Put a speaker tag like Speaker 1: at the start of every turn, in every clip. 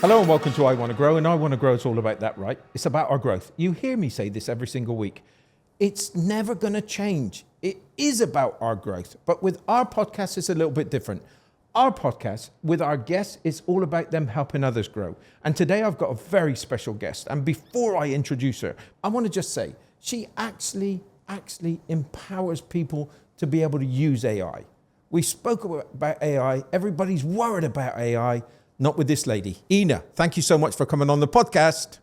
Speaker 1: Hello and welcome to I Want to Grow, and I Want to Grow is all about that, right? It's about our growth. You hear me say this every single week. It's never going to change. It is about our growth. But with our podcast, it's a little bit different. Our podcast with our guests is all about them helping others grow. And today I've got a very special guest. And before I introduce her, I want to just say she actually empowers people to be able to use AI. We spoke about AI. Everybody's worried about AI. Not with this lady. Ina, thank you so much for coming on the podcast.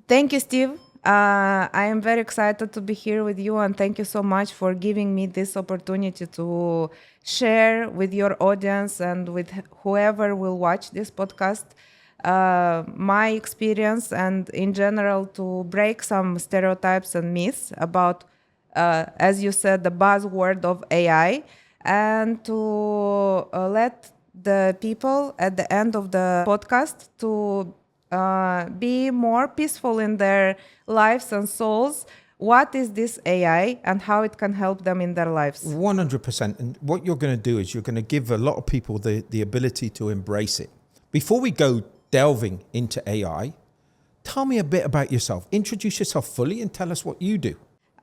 Speaker 2: Thank you, Steve. I am very excited to be here with you, and thank you so much for giving me this opportunity to share with your audience and with whoever will watch this podcast my experience and in general to break some stereotypes and myths about, as you said, the buzzword of AI, and to let the people at the end of the podcast to be more peaceful in their lives and souls. What is this AI and how it can help them in their lives?
Speaker 1: 100%. And what you're going to do is you're going to give a lot of people the ability to embrace it. Before we go delving into AI, tell me a bit about yourself. Introduce yourself fully and tell us what you do.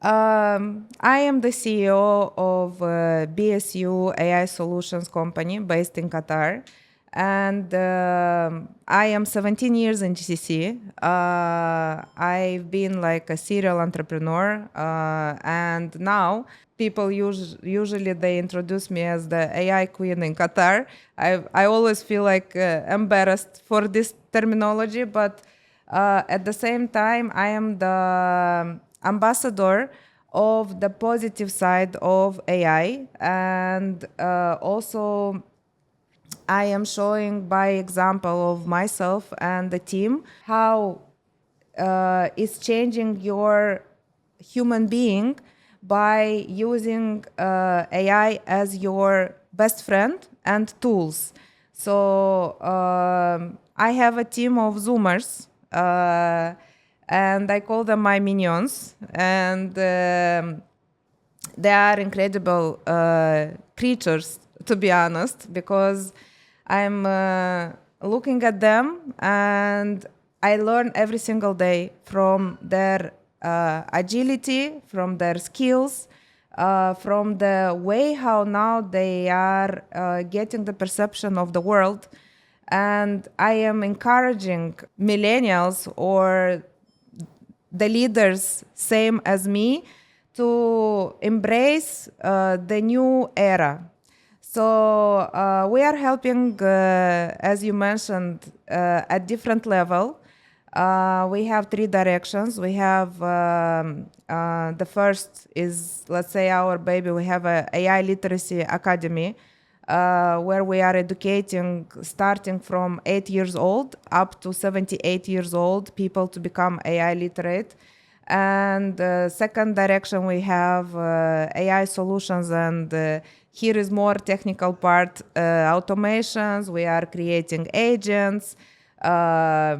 Speaker 2: I am the CEO of BSU AI Solutions company based in Qatar. And I am 17 years in GCC. I've been like a serial entrepreneur. And now people usually they introduce me as the AI queen in Qatar. I always feel like embarrassed for this terminology, but at the same time, I am the ambassador of the positive side of AI, and also I am showing by example of myself and the team how it's changing your human being by using AI as your best friend and tools. So I have a team of Zoomers. And I call them my minions, and they are incredible creatures, to be honest, because I'm looking at them and I learn every single day from their agility, from their skills, from the way how now they are getting the perception of the world. And I am encouraging millennials or the leaders, same as me, to embrace the new era. So we are helping, as you mentioned, at different level. We have three directions. We have the first is, let's say, our baby. We have a AI Literacy Academy, where we are educating starting from 8 years old up to 78 years old people to become AI literate. And the second direction, we have AI solutions, and here is more technical part, automations. We are creating agents, AI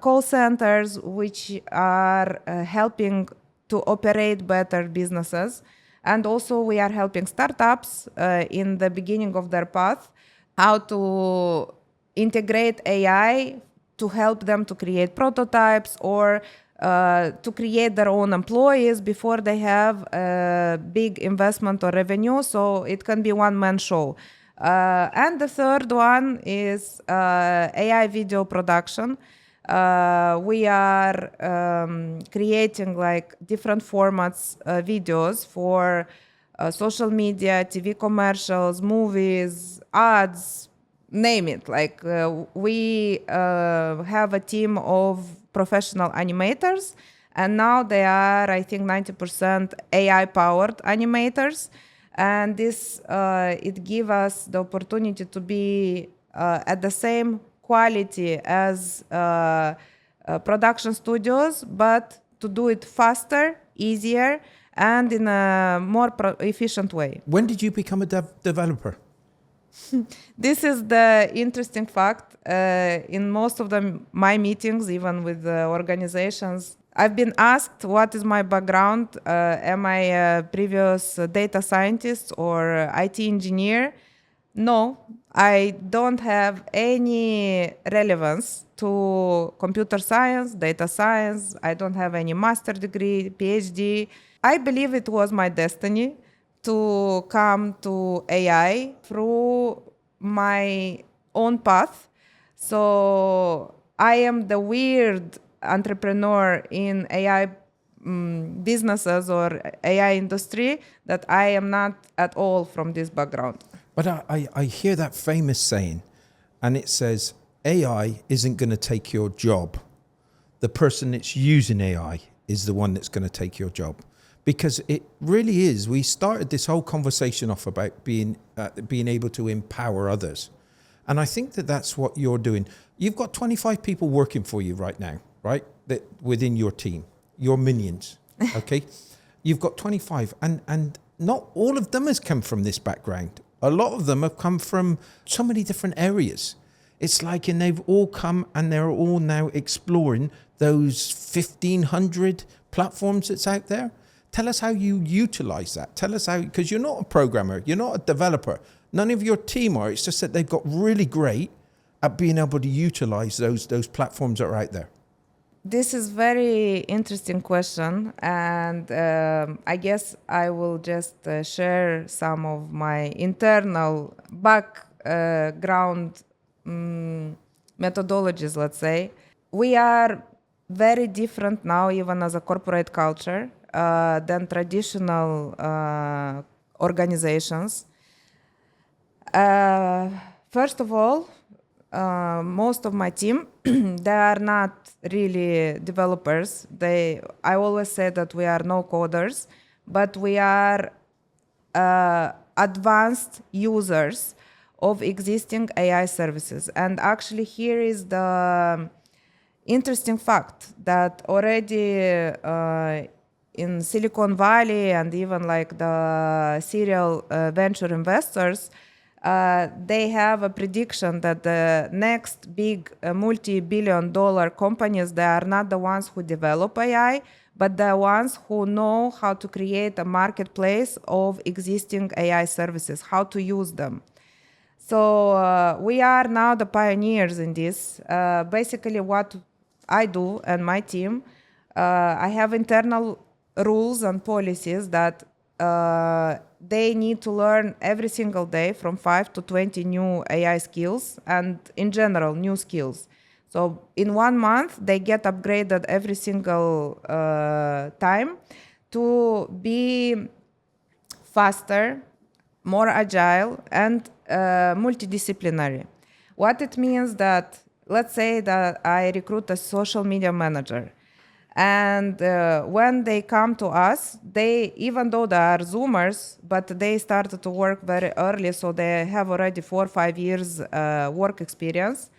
Speaker 2: call centers, which are helping to operate better businesses. And also we are helping startups in the beginning of their path, how to integrate AI to help them to create prototypes or to create their own employees before they have a big investment or revenue. So it can be one-man show. And the third one is AI video production. We are creating like different formats, videos for social media, TV commercials, movies, ads, name it. Like we have a team of professional animators, and now they are, I think, 90% AI-powered animators. And this, it gives us the opportunity to be at the same quality as production studios, but to do it faster, easier, and in a more efficient way.
Speaker 1: When did you become a developer?
Speaker 2: This is the interesting fact. In most of my meetings, even with organizations, I've been asked what is my background. Am I a previous data scientist or IT engineer? No, I don't have any relevance to computer science, data science. I don't have any master degree, PhD. I believe it was my destiny to come to AI through my own path. So I am the weird entrepreneur in AI businesses or AI industry that I am not at all from this background.
Speaker 1: But I hear that famous saying, and it says, AI isn't going to take your job. The person that's using AI is the one that's going to take your job. Because it really is. We started this whole conversation off about being able to empower others. And I think that that's what you're doing. You've got 25 people working for you right now, right? That within your team, your minions, okay? You've got 25, and not all of them has come from this background. A lot of them have come from so many different areas. It's like, and they've all come and they're all now exploring those 1,500 platforms that's out there. Tell us how you utilize that. Tell us how, because you're not a programmer, you're not a developer. None of your team are. It's just that they've got really great at being able to utilize those platforms that are out there.
Speaker 2: This is very interesting question, and I guess I will just share some of my internal background methodologies, let's say. We are very different now, even as a corporate culture, than traditional organizations. First of all, most of my team, they are not really developers. I always say that we are no coders, but we are advanced users of existing AI services. And actually here is the interesting fact that already in Silicon Valley and even like the serial venture investors, they have a prediction that the next big multi-billion-dollar companies, they are not the ones who develop AI, but the ones who know how to create a marketplace of existing AI services, how to use them. So we are now the pioneers in this. Basically what I do and my team, I have internal rules and policies that they need to learn every single day from 5 to 20 new AI skills and in general new skills. So in 1 month they get upgraded every single time to be faster, more agile, and multidisciplinary. What it means that, let's say that I recruit a social media manager. And when they come to us, they, even though they are Zoomers, but they started to work very early, so they have already 4 or 5 years work experience.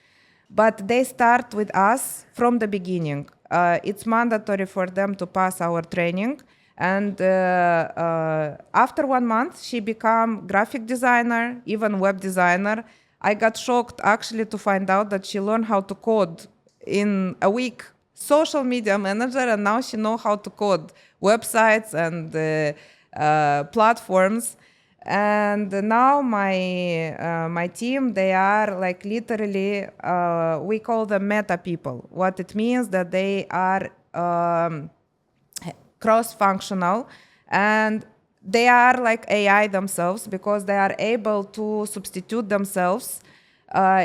Speaker 2: But they start with us from the beginning. It's mandatory for them to pass our training. And after 1 month, she became graphic designer, even web designer. I got shocked actually to find out that she learned how to code in a week. Social media manager, and now she knows how to code websites and platforms. And now my team, they are like literally, we call them meta people. What it means that they are cross-functional, and they are like AI themselves because they are able to substitute themselves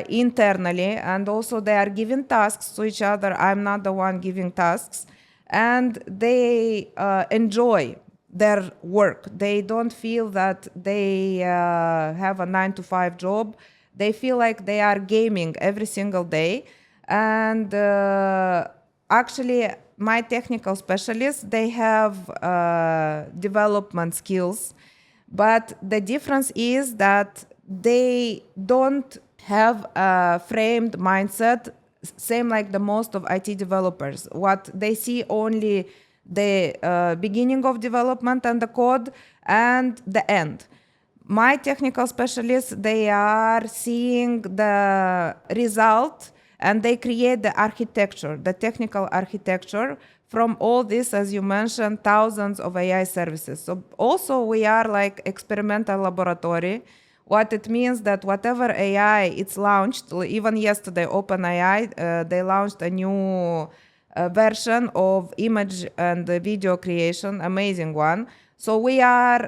Speaker 2: internally, and also they are giving tasks to each other. I'm not the one giving tasks, and they enjoy their work. They don't feel that they have a 9-to-5 job. They feel like they are gaming every single day. And actually, my technical specialists, they have development skills, but the difference is that they don't have a framed mindset, same like the most of IT developers. What they see only the beginning of development and the code and the end. My technical specialists, they are seeing the result and they create the architecture, the technical architecture from all this, as you mentioned, thousands of AI services. So also we are like experimental laboratory What it means that whatever AI it's launched, even yesterday, OpenAI, they launched a new version of image and video creation, amazing one. So we are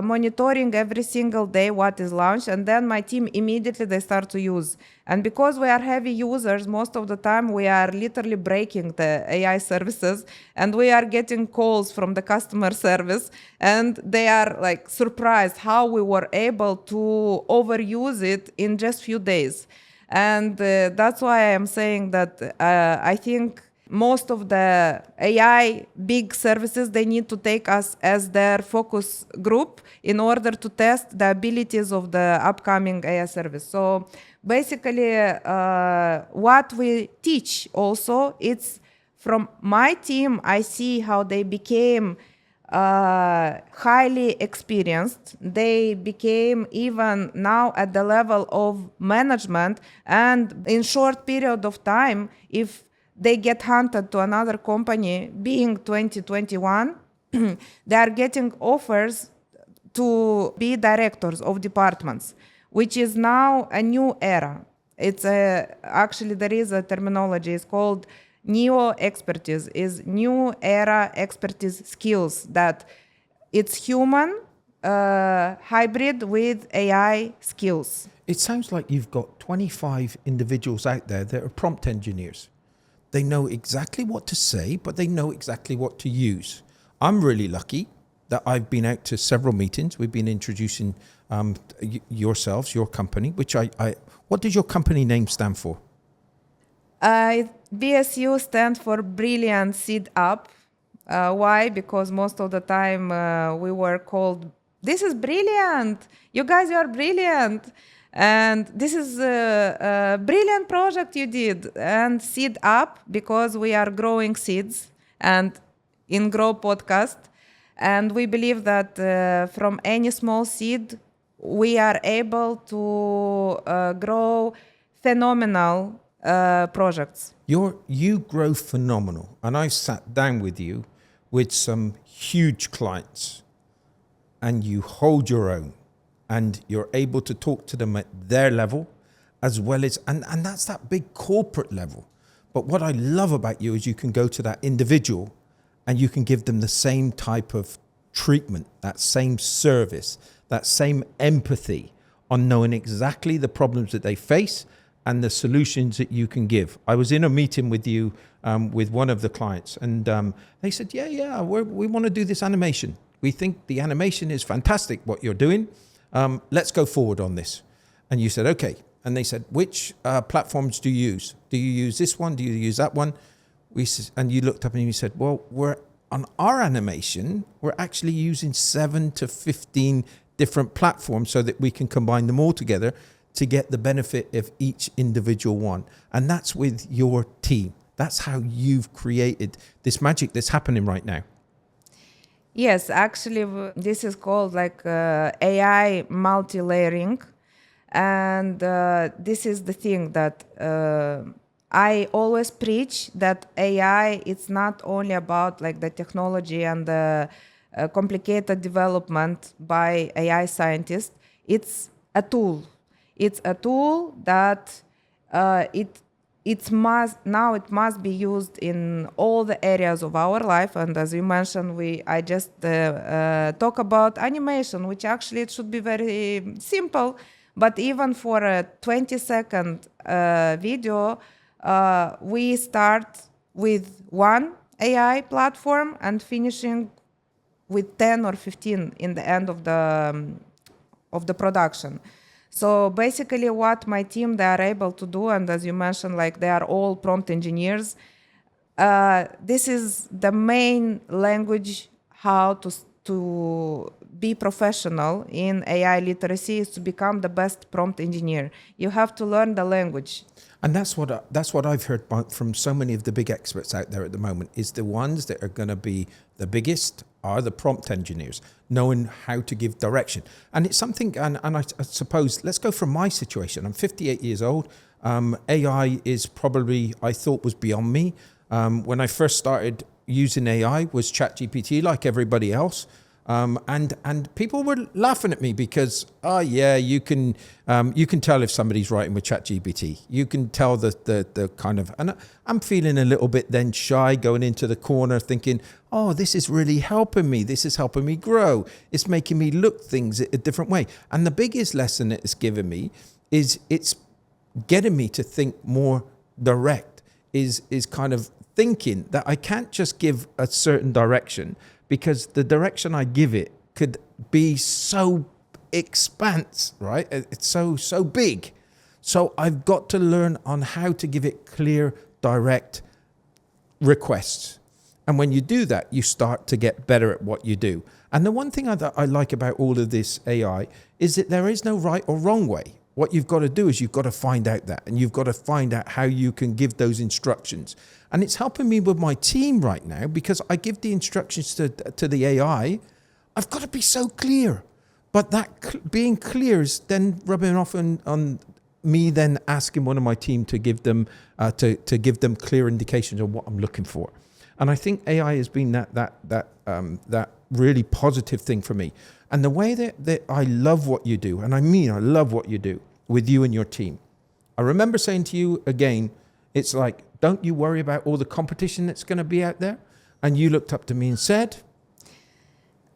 Speaker 2: monitoring every single day what is launched, and then my team immediately they start to use. And because we are heavy users, most of the time we are literally breaking the AI services, and we are getting calls from the customer service, and they are like surprised how we were able to overuse it in just few days. And that's why I am saying that I think most of the AI big services, they need to take us as their focus group in order to test the abilities of the upcoming AI service. So basically, what we teach also, it's from my team, I see how they became highly experienced. They became even now at the level of management, and in short period of time, if they get hunted to another company, being 2021, they are getting offers to be directors of departments, which is now a new era. It's actually there is a terminology, it's called neo expertise, is new era expertise skills, that it's human hybrid with AI skills.
Speaker 1: It sounds like you've got 25 individuals out there that are prompt engineers. They know exactly what to say, but they know exactly what to use. I'm really lucky that I've been out to several meetings. We've been introducing yourselves, your company, which what does your company name stand for?
Speaker 2: BSU stands for Brilliant Seed Up. Why? Because most of the time we were called, this is brilliant, you guys, you are brilliant. And this is a brilliant project you did. And Seed Up, because we are growing seeds and in Grow podcast. And we believe that from any small seed, we are able to grow phenomenal projects.
Speaker 1: You grow phenomenal. And I sat down with you with some huge clients, and you hold your own. And you're able to talk to them at their level, as well as, and that's that big corporate level. But what I love about you is you can go to that individual and you can give them the same type of treatment, that same service, that same empathy on knowing exactly the problems that they face and the solutions that you can give. I was in a meeting with you with one of the clients, and they said, yeah, we want to do this animation. We think the animation is fantastic, what you're doing. Let's go forward on this. And you said, okay. And they said, which platforms do you use? Do you use this one? Do you use that one? And you looked up and you said, well, we're on our animation, we're actually using 7 to 15 different platforms so that we can combine them all together to get the benefit of each individual one. And that's with your team. That's how you've created this magic that's happening right now.
Speaker 2: Yes, actually, this is called like AI multi-layering. And this is the thing that I always preach, that AI, it's not only about like the technology and the complicated development by AI scientists. It's a tool. It's a tool that it must be used in all the areas of our life. And as you mentioned, I just talk about animation, which actually it should be very simple. But even for a 20-second video, we start with one AI platform and finishing with 10 or 15 in the end of the production. So basically what my team, they are able to do, and as you mentioned, like they are all prompt engineers, this is the main language how to be professional in AI literacy, is to become the best prompt engineer. You have to learn the language.
Speaker 1: And that's what I've heard from so many of the big experts out there at the moment, is the ones that are going to be the biggest are the prompt engineers, knowing how to give direction. And it's something, and I suppose, let's go from my situation. I'm 58 years old. AI is probably, I thought, was beyond me. When I first started using AI was ChatGPT, like everybody else. And people were laughing at me because, oh yeah, you can tell if somebody's writing with ChatGPT. You can tell the kind of, and I'm feeling a little bit then shy going into the corner thinking, oh, this is really helping me. This is helping me grow. It's making me look things a different way. And the biggest lesson it's given me is it's getting me to think more direct, is kind of thinking that I can't just give a certain direction, because the direction I give it could be so expanse, right? It's so big. So I've got to learn on how to give it clear, direct requests. And when you do that, you start to get better at what you do. And the one thing that I like about all of this AI is that there is no right or wrong way. What you've got to do is you've got to find out that, and you've got to find out how you can give those instructions. And it's helping me with my team right now, because I give the instructions to the AI. I've got to be so clear. But that being clear is then rubbing off on me then asking one of my team to give them to give them clear indications of what I'm looking for. And I think AI has been that really positive thing for me. And the way that I love what you do, and I mean I love what you do with you and your team. I remember saying to you again, it's like, don't you worry about all the competition that's going to be out there? And you looked up to me and said,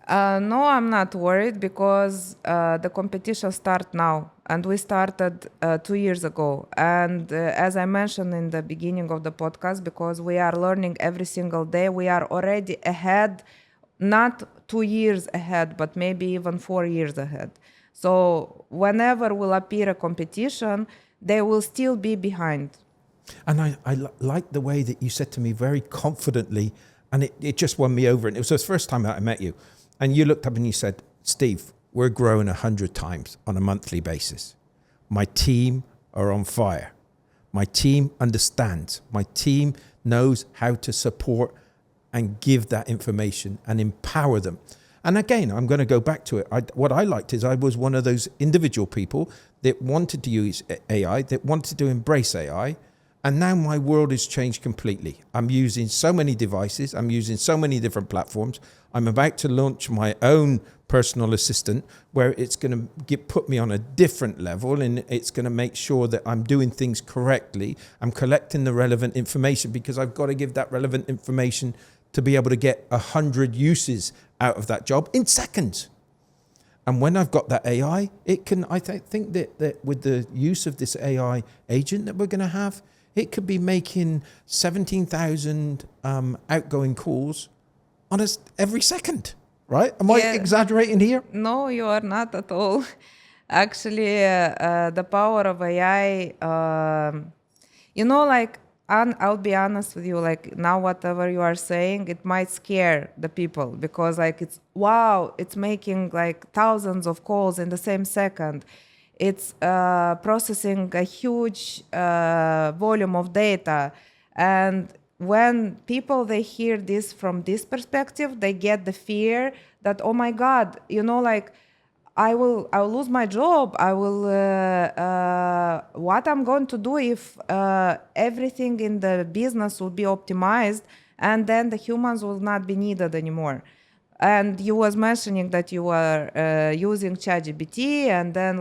Speaker 2: no, I'm not worried, because the competition starts now, and we started 2 years ago. And as I mentioned in the beginning of the podcast, because we are learning every single day, we are already ahead, not 2 years ahead, but maybe even 4 years ahead. So whenever will appear a competition, they will still be behind.
Speaker 1: And I like the way that you said to me very confidently, and it just won me over. And it was the first time that I met you. And you looked up and you said, Steve, we're growing 100 times on a monthly basis. My team are on fire. My team understands. My team knows how to support and give that information and empower them. And again, I'm going to go back to it. What I liked is I was one of those individual people that wanted to use AI, that wanted to embrace AI. And now my world has changed completely. I'm using so many devices. I'm using so many different platforms. I'm about to launch my own personal assistant, where it's going to put me on a different level, and it's going to make sure that I'm doing things correctly. I'm collecting the relevant information, because I've got to give that relevant information to be able to get 100 uses out of that job in seconds. And when I've got that AI, it can, I think that with the use of this AI agent that we're going to have, it could be making 17,000 outgoing calls on us every second, right? Am I exaggerating here?
Speaker 2: No, you are not at all. Actually, the power of AI, I'll be honest with you, like now whatever you are saying, it might scare the people, because like it's making like thousands of calls in the same second. It's processing a huge volume of data. And when people, they hear this from this perspective, they get the fear that, oh my God, I'll lose my job. What I'm going to do if everything in the business will be optimized, and then the humans will not be needed anymore. And you was mentioning that you are using ChatGPT, and then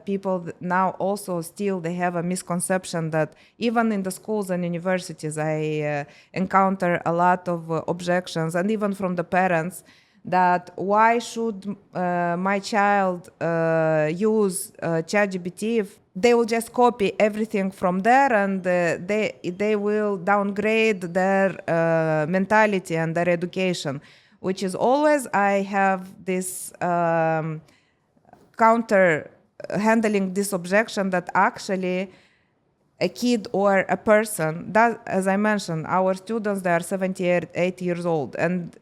Speaker 2: people now also still they have a misconception that even in the schools and universities, I encounter a lot of objections, and even from the parents, that why should my child use ChatGPT if they will just copy everything from there, and they will downgrade their mentality and their education. Which is always, I have this counter handling this objection that actually a kid or a person, that, as I mentioned, our students, they are 78 years old. And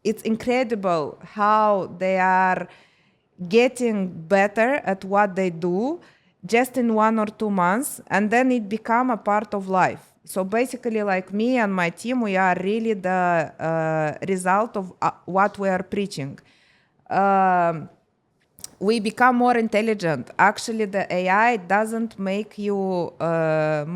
Speaker 2: it's incredible how they are getting better at what they do just in 1 or 2 months, and then it become a part of life. So basically, like me and my team, we are really the result of what we are preaching. we become more intelligent. Actually, the AI doesn't make you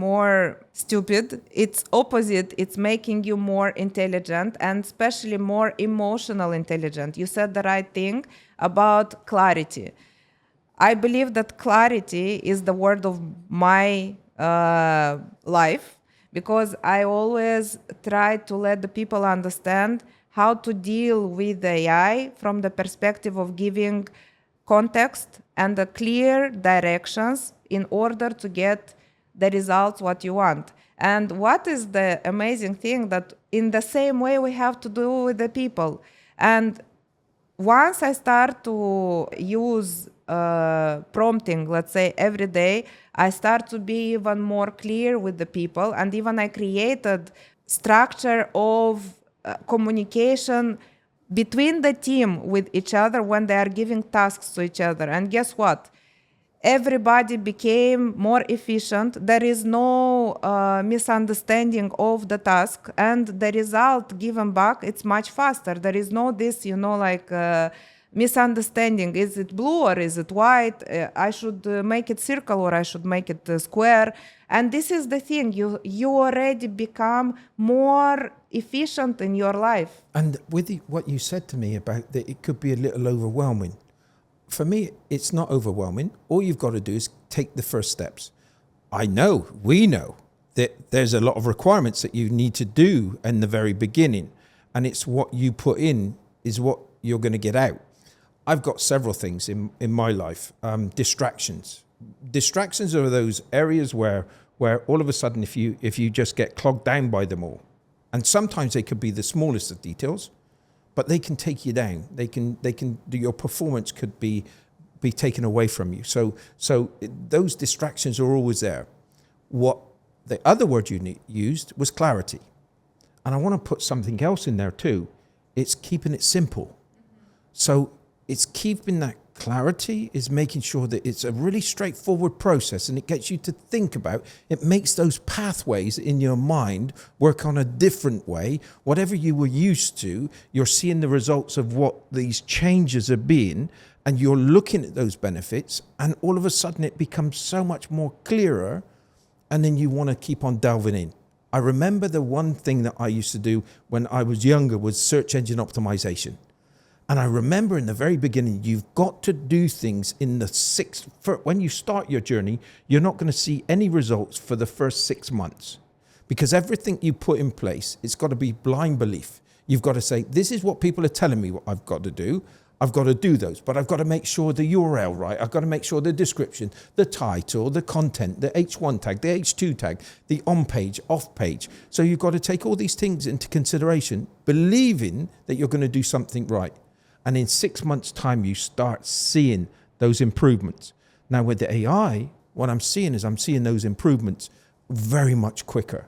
Speaker 2: more stupid. It's opposite. It's making you more intelligent and especially more emotional intelligent. You said the right thing about clarity. I believe that clarity is the word of my life, because I always try to let the people understand how to deal with AI from the perspective of giving context and the clear directions in order to get the results what you want. And what is the amazing thing, that in the same way we have to do with the people. And once I start to use prompting, let's say every day, I start to be even more clear with the people, and even I created structure of communication between the team with each other when they are giving tasks to each other. And guess what? Everybody became more efficient. There is no misunderstanding of the task, and the result given back, it's much faster. There is no this, misunderstanding. Is it blue or is it white? I should make it circle or I should make it square. And this is the thing. You already become more efficient in your life.
Speaker 1: And with what you said to me about that, it could be a little overwhelming. For me, it's not overwhelming. All you've got to do is take the first steps. We know that there's a lot of requirements that you need to do in the very beginning. And it's what you put in is what you're going to get out. I've got several things in my life. Distractions. Distractions are those areas where all of a sudden, if you just get clogged down by them all, and sometimes they could be the smallest of details, but they can take you down. Your performance could be taken away from you. So those distractions are always there. What the other word you used was clarity. And I want to put something else in there too. It's keeping it simple. So it's keeping that clarity, is making sure that it's a really straightforward process, and it gets you to think about, it makes those pathways in your mind work on a different way. Whatever you were used to, you're seeing the results of what these changes are being, and you're looking at those benefits, and all of a sudden it becomes so much more clearer, and then you want to keep on delving in. I remember the one thing that I used to do when I was younger was search engine optimization. And I remember in the very beginning, you've got to do things in when you start your journey, you're not going to see any results for the first 6 months, because everything you put in place, it's got to be blind belief. You've got to say, this is what people are telling me what I've got to do. I've got to do those, but I've got to make sure the URL right. I've got to make sure the description, the title, the content, the H1 tag, the H2 tag, the on page, off page. So you've got to take all these things into consideration, believing that you're going to do something right. And in 6 months' time, you start seeing those improvements. Now with the AI, what I'm seeing those improvements very much quicker.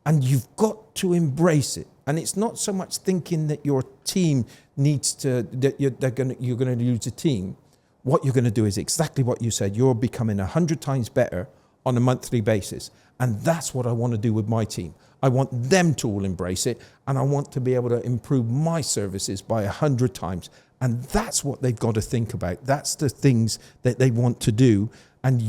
Speaker 1: And you've got to embrace it. And it's not so much thinking that your team needs to, that you're going to use a team. What you're going to do is exactly what you said. You're becoming 100 times better on a monthly basis. And that's what I want to do with my team. I want them to all embrace it, and I want to be able to improve my services by 100 times. And that's what they've got to think about. That's the things that they want to do. And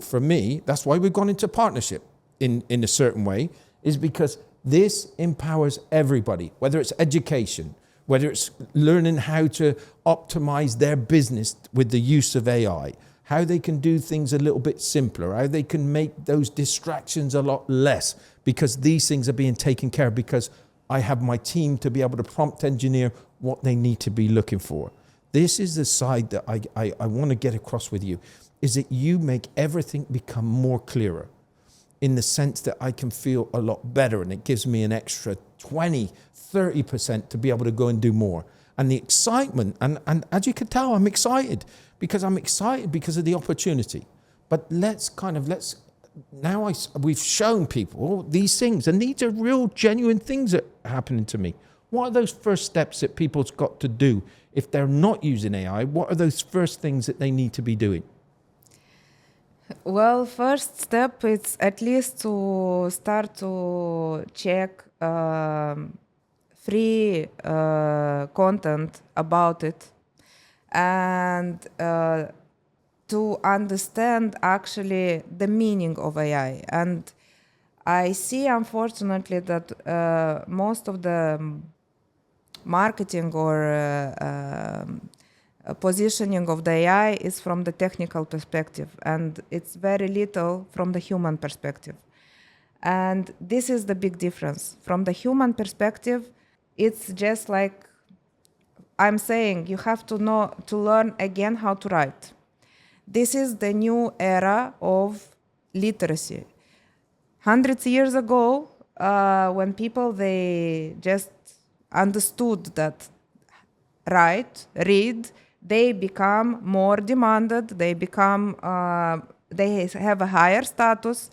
Speaker 1: for me, that's why we've gone into partnership in a certain way, is because this empowers everybody, whether it's education, whether it's learning how to optimize their business with the use of AI, how they can do things a little bit simpler, how they can make those distractions a lot less, because these things are being taken care of, because I have my team to be able to prompt engineer what they need to be looking for. This is the side that I want to get across with you, is that you make everything become more clearer, in the sense that I can feel a lot better, and it gives me an extra 20, 30% to be able to go and do more. And the excitement, and as you can tell, I'm excited because of the opportunity. But we've shown people all these things, and these are real, genuine things that are happening to me. What are those first steps that people's got to do if they're not using AI? What are those first things that they need to be doing?
Speaker 2: Well, first step is at least to start to check free content about it. and to understand actually the meaning of AI. And I see, unfortunately, that most of the marketing or positioning of the AI is from the technical perspective, and it's very little from the human perspective. And this is the big difference. From the human perspective, it's just like I'm saying, you have to know to learn again how to write. This is the new era of literacy. Hundreds of years ago, when people they just understood that read, they become more demanded. They become they have a higher status.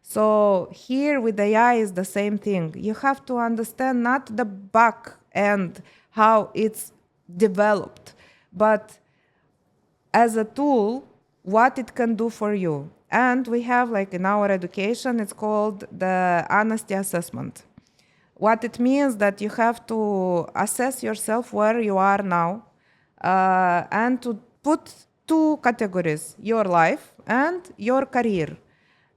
Speaker 2: So here with AI is the same thing. You have to understand not the back end, how it's developed, but as a tool, what it can do for you. And we have, like in our education, it's called the honesty assessment. What it means that you have to assess yourself where you are now, and to put two categories, your life and your career,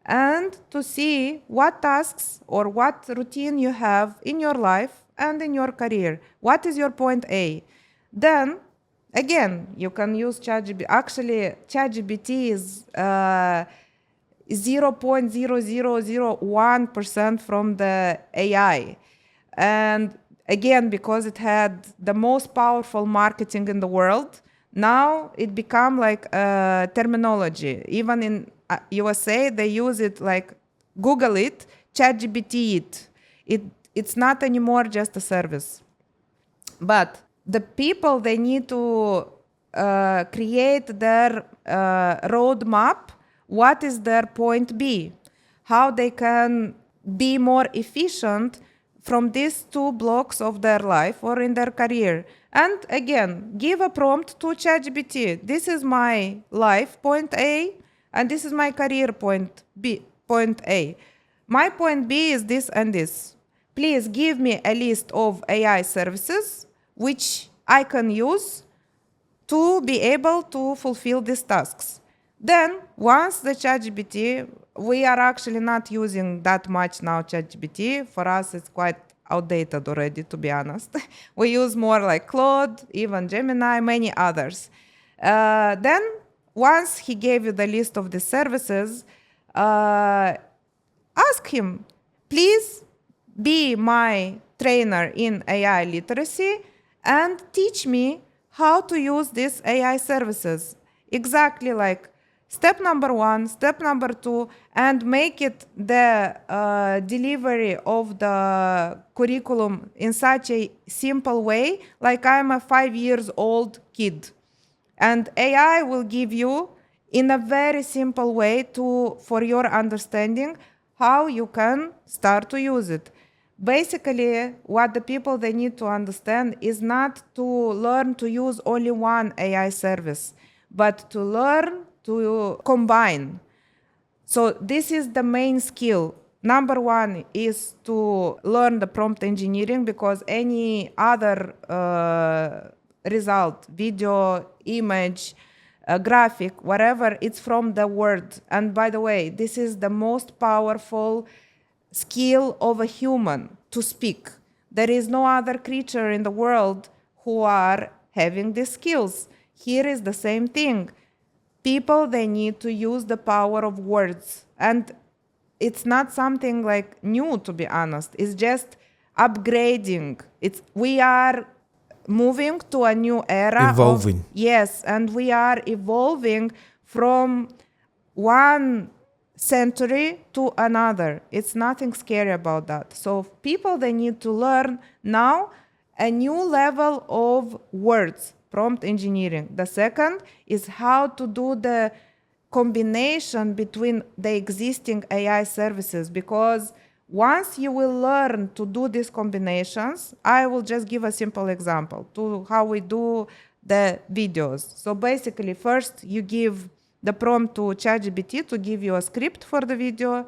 Speaker 2: and to see what tasks or what routine you have in your life and in your career. What is your point A? Then, again, you can use ChatGPT. Actually, ChatGPT is 0.0001% from the AI. And again, because it had the most powerful marketing in the world, now it become like a terminology. Even in USA, they use it like Google it, ChatGPT it. It's not anymore just a service. But the people, they need to create their roadmap. What is their point B? How they can be more efficient from these two blocks of their life or in their career. And again, give a prompt to ChatGPT. This is my life, point A, and this is my career, point B, point A. My point B is this and this. Please give me a list of AI services which I can use to be able to fulfill these tasks. Then, once the ChatGPT, we are actually not using that much now ChatGPT. For us, it's quite outdated already, to be honest. We use more like Claude, even Gemini, many others. Then, once he gave you the list of the services, ask him, please be my trainer in AI literacy and teach me how to use these AI services. Exactly like step number 1, step number 2, and make it the delivery of the curriculum in such a simple way, like I'm a 5-year-old kid. And AI will give you in a very simple way for your understanding how you can start to use it. Basically, what the people they need to understand is not to learn to use only one AI service, but to learn to combine. So this is the main skill. Number 1 is to learn the prompt engineering, because any other result, video, image, graphic, whatever, it's from the word. And by the way, this is the most powerful skill of a human, to speak. There is no other creature in the world who are having these skills. Here is the same thing. People, they need to use the power of words. And it's not something like new, to be honest. It's just upgrading. We are moving to a new era.
Speaker 1: Evolving.
Speaker 2: Yes, and we are evolving from one century to another. It's nothing scary about that. So people, they need to learn now a new level of words, prompt engineering. The second is how to do the combination between the existing AI services, because once you will learn to do these combinations, I will just give a simple example to how we do the videos. So basically, first you give the prompt to ChatGPT to give you a script for the video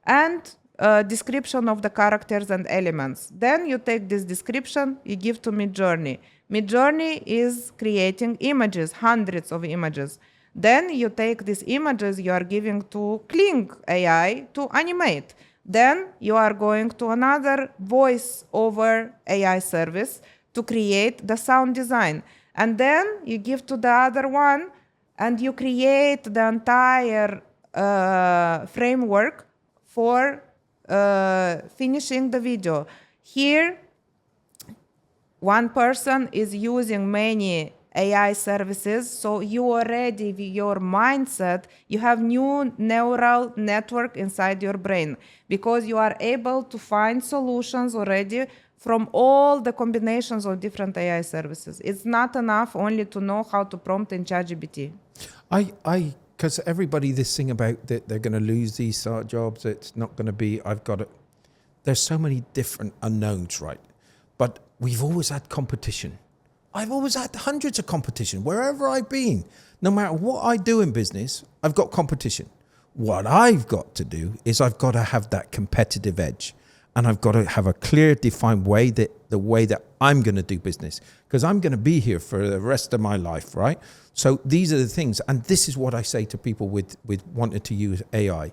Speaker 2: and a description of the characters and elements. Then you take this description, you give to Midjourney. Midjourney is creating images, hundreds of images. Then you take these images you are giving to Kling AI to animate. Then you are going to another voice over AI service to create the sound design. And then you give to the other one and you create the entire framework for finishing the video. Here, one person is using many AI services, so you already, with your mindset, you have new neural network inside your brain because you are able to find solutions already from all the combinations of different AI services. It's not enough only to know how to prompt in ChatGPT.
Speaker 1: Because everybody, this thing about that they're going to lose these sort of jobs, it's not going to be, there's so many different unknowns, right? But we've always had competition. I've always had hundreds of competition wherever I've been. No matter what I do in business, I've got competition. What I've got to do is I've got to have that competitive edge. And I've got to have a clear, defined way the way that I'm going to do business, because I'm going to be here for the rest of my life, right? So these are the things. And this is what I say to people with wanting to use AI,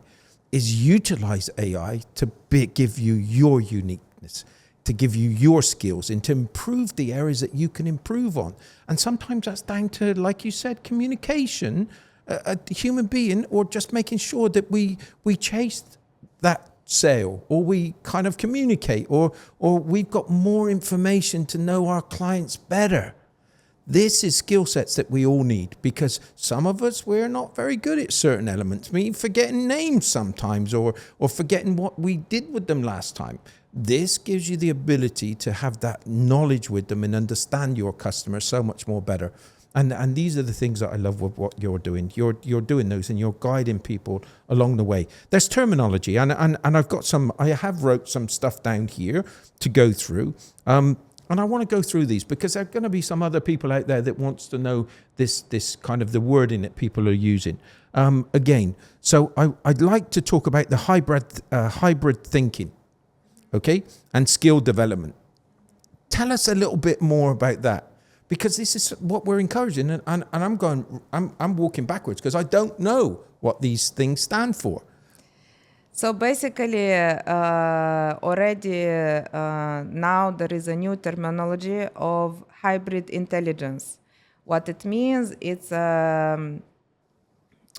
Speaker 1: is utilize AI to give you your uniqueness, to give you your skills and to improve the areas that you can improve on. And sometimes that's down to, like you said, communication, a human being, or just making sure that we chase that sale, or we kind of communicate, or we've got more information to know our clients better. This is skill sets that we all need, because some of us, we're not very good at certain elements. Me forgetting names sometimes, or forgetting what we did with them last time. This gives you the ability to have that knowledge with them and understand your customer so much more better. And these are the things that I love with what you're doing. You're doing those, and you're guiding people along the way. There's terminology, and I've got I have wrote some stuff down here to go through. And I want to go through these because there are going to be some other people out there that wants to know this kind of the wording that people are using. Again, so I'd like to talk about the hybrid thinking, okay, and skill development. Tell us a little bit more about that, because this is what we're encouraging, and I'm walking backwards because I don't know what these things stand for.
Speaker 2: So basically, already now there is a new terminology of hybrid intelligence. What it means, it's a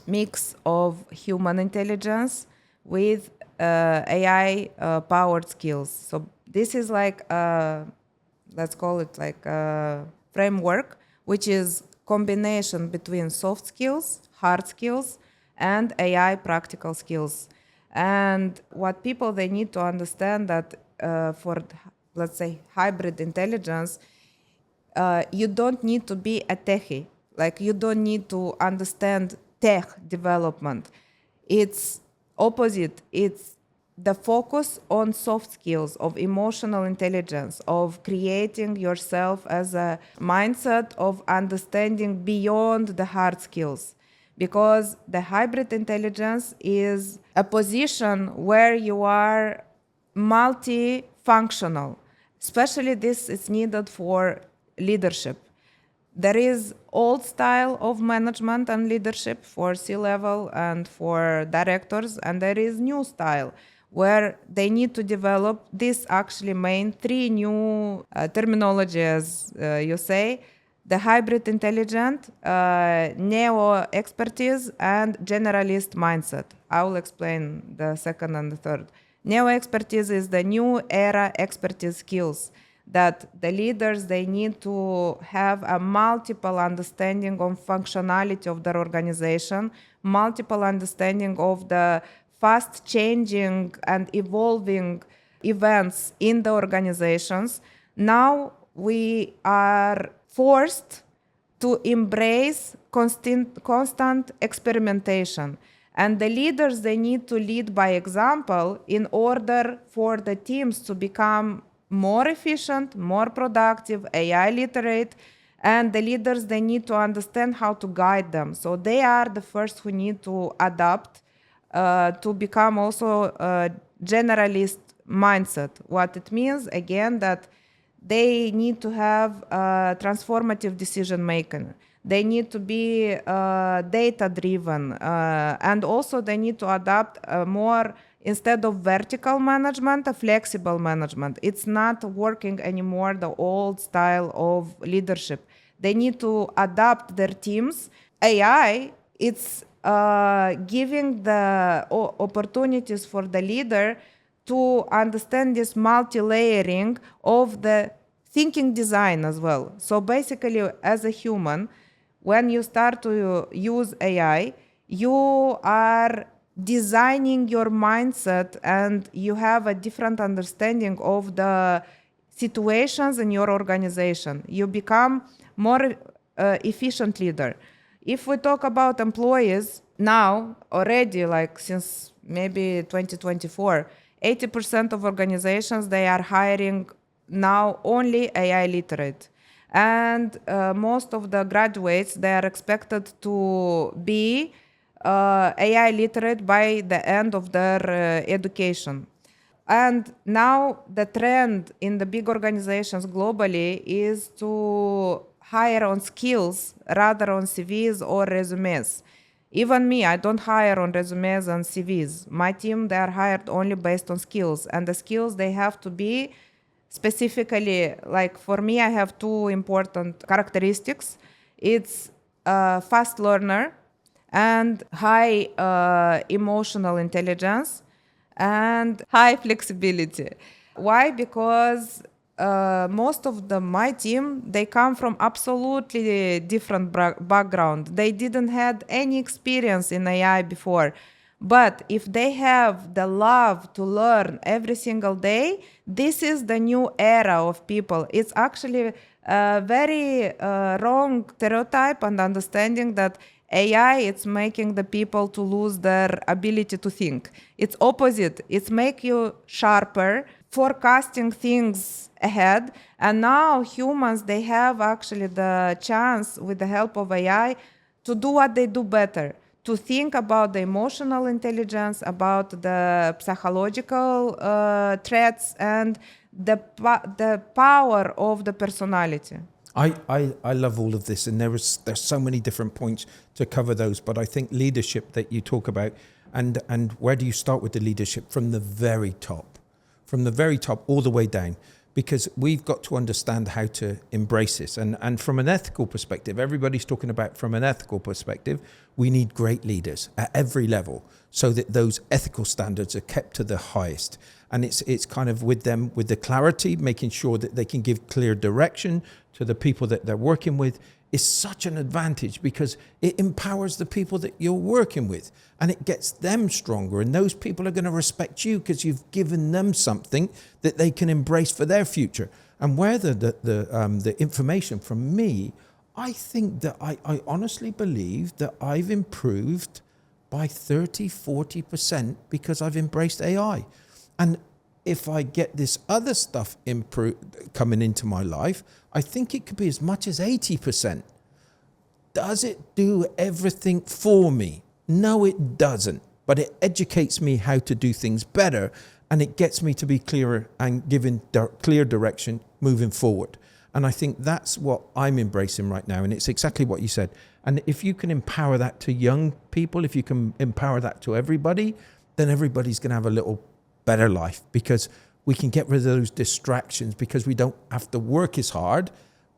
Speaker 2: mix of human intelligence with AI-powered skills. So this is like, let's call it like a framework, which is combination between soft skills, hard skills, and AI practical skills. And what people, they need to understand that for, let's say, hybrid intelligence, you don't need to be a techie. Like, you don't need to understand tech development. It's opposite. It's the focus on soft skills of emotional intelligence, of creating yourself as a mindset of understanding beyond the hard skills. Because the hybrid intelligence is a position where you are multifunctional. Especially this is needed for leadership. There is old style of management and leadership for C-level and for directors, and there is new style where they need to develop this actually main three new terminologies, you say, the hybrid intelligent, neo-expertise, and generalist mindset. I will explain the second and the third. Neo-expertise is the new era expertise skills that the leaders, they need to have a multiple understanding of functionality of their organization, multiple understanding of the fast changing and evolving events in the organizations. Now we are forced to embrace constant experimentation. And the leaders, they need to lead by example in order for the teams to become more efficient, more productive, AI-literate, and the leaders, they need to understand how to guide them. So they are the first who need to adapt to become also a generalist mindset. What it means, again, that they need to have transformative decision making. They need to be data driven, and also they need to adapt more, instead of vertical management, a flexible management. It's not working anymore the old style of leadership. They need to adapt their teams. AI, it's giving the opportunities for the leader to understand this multi-layering of the thinking design as well. So basically, as a human, when you start to use AI, you are designing your mindset and you have a different understanding of the situations in your organization. You become more efficient leader. If we talk about employees now, already, like since maybe 2024, 80% of organizations, they are hiring now only AI literate. And most of the graduates, they are expected to be AI literate by the end of their education. And now the trend in the big organizations globally is to hire on skills rather on CVs or resumes. Even me, I don't hire on resumes and CVs. My team, they are hired only based on skills. And the skills, they have to be specifically, like for me, I have two important characteristics. It's a fast learner and high emotional intelligence and high flexibility. Why? Because most of my team, they come from absolutely different background. They didn't had any experience in AI before. But if they have the love to learn every single day, this is the new era of people. It's actually a very wrong stereotype and understanding that AI, it's making the people to lose their ability to think. It's opposite. It's make you sharper, forecasting things ahead. And now humans, they have actually the chance with the help of AI to do what they do better, to think about the emotional intelligence, about the psychological threats, and the power of the personality.
Speaker 1: I love all of this, and there's so many different points to cover those, but I think leadership that you talk about, and where do you start with the leadership? From the very top all the way down, because we've got to understand how to embrace this. And from an ethical perspective, everybody's talking about from an ethical perspective, we need great leaders at every level so that those ethical standards are kept to the highest. And it's kind of with them, with the clarity, making sure that they can give clear direction to the people that they're working with is such an advantage, because it empowers the people that you're working with and it gets them stronger. And those people are going to respect you because you've given them something that they can embrace for their future. And where the information from me, I think that I honestly believe that I've improved by 30-40% because I've embraced AI. And if I get this other stuff coming into my life, I think it could be as much as 80%. Does it do everything for me? No, it doesn't. But it educates me how to do things better, and it gets me to be clearer and giving clear direction moving forward. And I think that's what I'm embracing right now. And it's exactly what you said. And if you can empower that to young people, if you can empower that to everybody, then everybody's going to have a little better life, because we can get rid of those distractions, because we don't have to work as hard,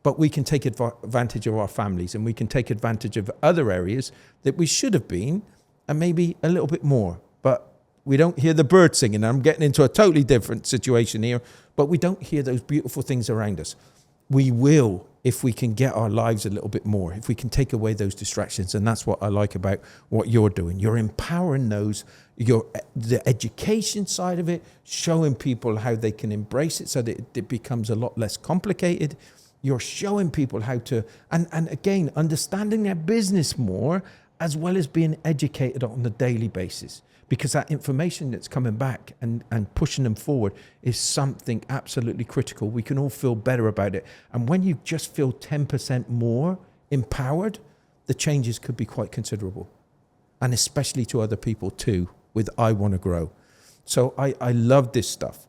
Speaker 1: but we can take advantage of our families, and we can take advantage of other areas that we should have been, and maybe a little bit more. But we don't hear the birds singing. I'm getting into a totally different situation here, but we don't hear those beautiful things around us. We will, if we can get our lives a little bit more, if we can take away those distractions. And that's what I like about what you're doing. You're empowering those, the education side of it, showing people how they can embrace it so that it becomes a lot less complicated. You're showing people how to, and again, understanding their business more, as well as being educated on a daily basis. Because that information that's coming back and pushing them forward is something absolutely critical. We can all feel better about it. And when you just feel 10% more empowered, the changes could be quite considerable. And especially to other people too, with I Want to Grow. So I love this stuff.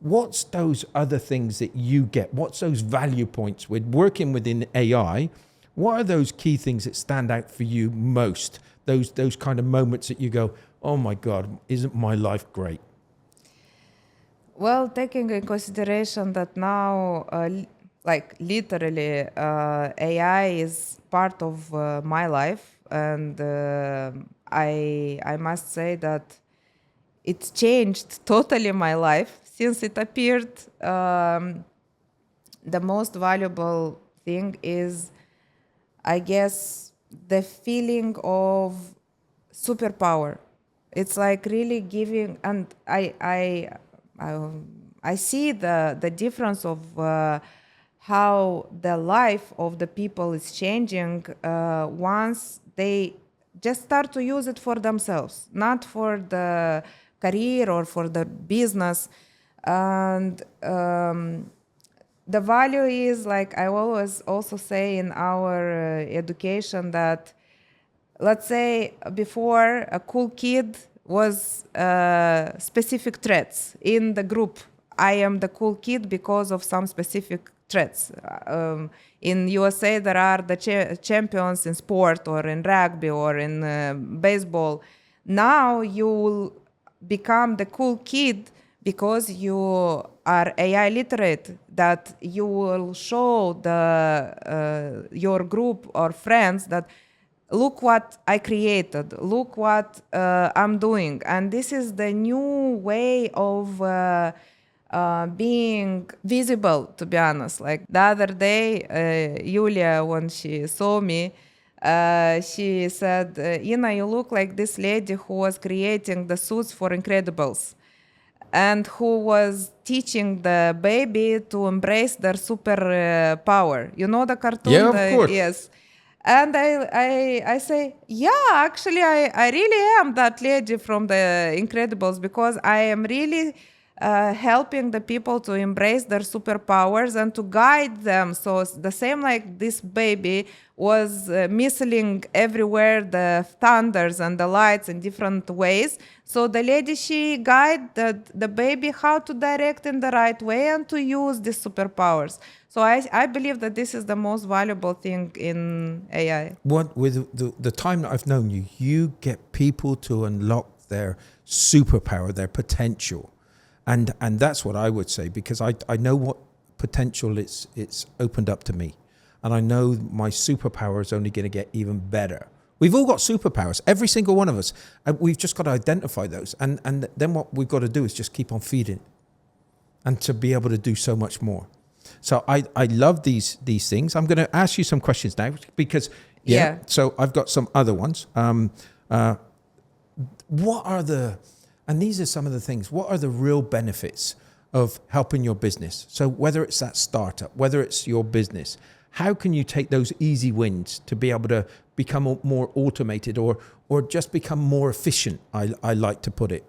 Speaker 1: what's those other things that you get? What's those value points with working within AI? What are those key things that stand out for you most? Those kind of moments that you go, oh my God, isn't my life great?
Speaker 2: Well, taking in consideration that now, like literally, AI is part of my life, and I must say that it's changed totally my life since it appeared. The most valuable thing is, I guess, the feeling of superpower. It's like really giving, and I see the difference of how the life of the people is changing once they just start to use it for themselves, not for the career or for the business. And the value is, like I always also say in our education, that let's say before, a cool kid was specific traits in the group. I am the cool kid because of some specific traits. In USA, there are the champions in sport or in rugby or in baseball. Now you will become the cool kid because you are AI literate, that you will show the your group or friends that look what I created, look what I'm doing. And this is the new way of being visible, to be honest. Like the other day, Yulia, when she saw me, she said, Ina, you look like this lady who was creating the suits for Incredibles and who was teaching the baby to embrace their super power. You know the cartoon?
Speaker 1: Yeah, of course.
Speaker 2: Yes. And I say, yeah, actually, I really am that lady from the Incredibles, because I am really helping the people to embrace their superpowers and to guide them. So it's the same like this baby was missing everywhere the thunders and the lights in different ways. So the lady, she guided the baby how to direct in the right way and to use these superpowers. So I believe that this is the most valuable thing in AI.
Speaker 1: What with the time that I've known you, you get people to unlock their superpower, their potential. And that's what I would say, because I know what potential it's opened up to me. And I know my superpower is only going to get even better. We've all got superpowers, every single one of us. We've just got to identify those. And then what we've got to do is just keep on feeding and to be able to do so much more. So I love these things. I'm going to ask you some questions now because, yeah. So I've got some other ones. What are and these are some of the things, what are the real benefits of helping your business? So whether it's that startup, whether it's your business, how can you take those easy wins to be able to become more automated or just become more efficient, I like to put it?